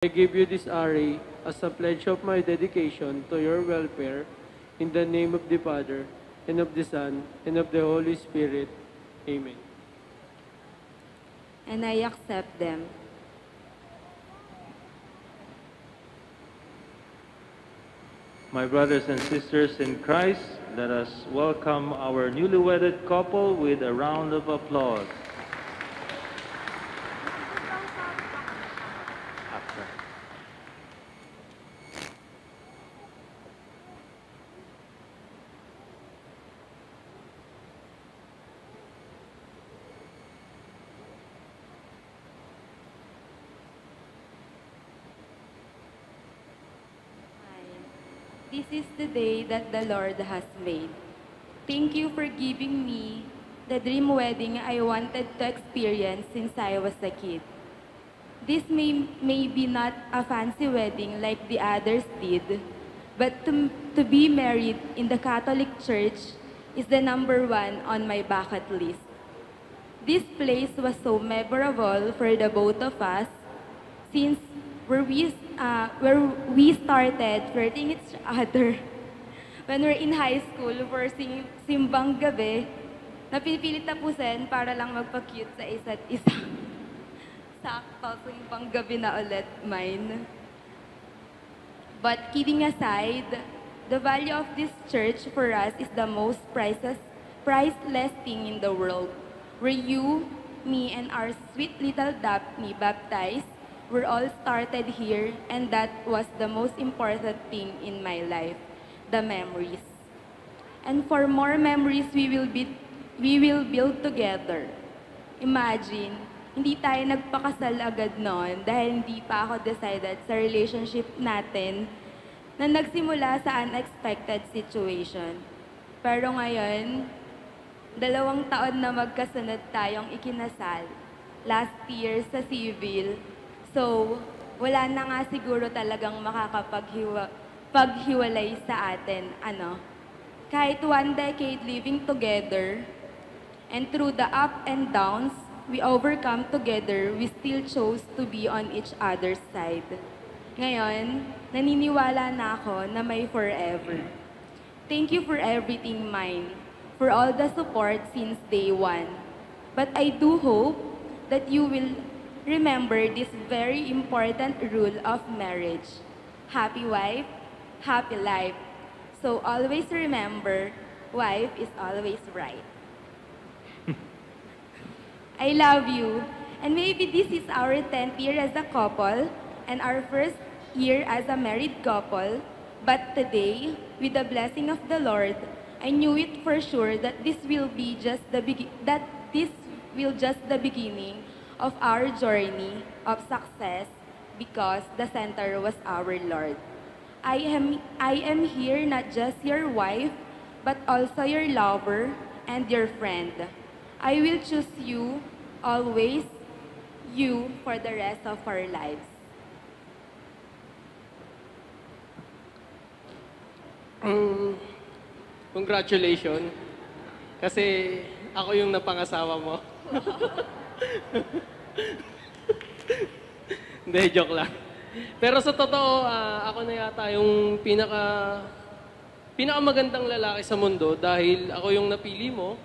I give you this array as a pledge of my dedication to your welfare, in the name of the Father, and of the Son, and of the Holy Spirit. Amen. And I accept them. My brothers and sisters in Christ, let us welcome our newly wedded couple with a round of applause. After. This is the day that the Lord has made. Thank you for giving me the dream wedding I wanted to experience since I was a kid. This may be not a fancy wedding like the others did, but to be married in the Catholic Church is the #1 on my bucket list. This place was so memorable for the both of us since where we started flirting each other when we're in high school for simbang gabi, napipilit tapusin para lang magpa-cute sa isa't isa. Sakto, simbang gabi na ulit mine. But kidding aside, the value of this church for us is the most priceless thing in the world. Where you, me, and our sweet little Daphne baptized, we're all started here, and that was the most important thing in my life, the memories. And for more memories we will build together. Imagine, hindi tayo nagpakasal agad noon dahil hindi pa ako decided sa relationship natin na nagsimula sa unexpected situation. Pero ngayon, 2 taon na magkasunod tayong ikinasal. Last year sa civil. So, wala na nga siguro talagang makakapaghiwalay sa atin, Kahit 1 decade living together, and through the up and downs we overcome together, we still chose to be on each other's side. Ngayon, naniniwala na ako na may forever. Thank you for everything mine, for all the support since day one. But I do hope that you will remember this very important rule of marriage. Happy wife, happy life. So always remember, wife is always right. I love you. And maybe this is our 10th year as a couple and our first year as a married couple. But today, with the blessing of the Lord, I knew it for sure that this will just the beginning of our journey of success, because the center was our Lord. I am here not just your wife, but also your lover and your friend. I will choose you, always you, for the rest of our lives. Congratulations. Kasi ako yung napangasawa mo. Hindi, joke lang. Pero sa totoo, ako na yata yung pinakamagandang lalaki sa mundo dahil ako yung napili mo.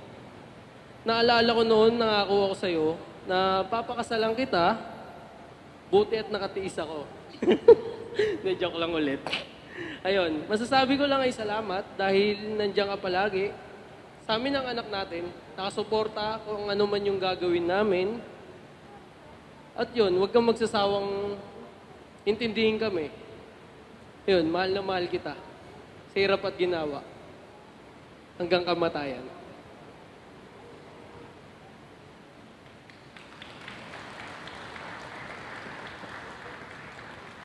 Naalala ko noon, nangako ako sa'yo na papakasalan kita, buti at nakatiis ako. Hindi, joke lang ulit. Ayun, masasabi ko lang ay salamat dahil nandiyan ka palagi. Sa amin ang anak natin, nakasuporta kung ano man yung gagawin namin. At yun, huwag kang magsasawang intindihin kami. Yun, mahal na mahal kita. Sa hirap at ginawa. Hanggang kamatayan.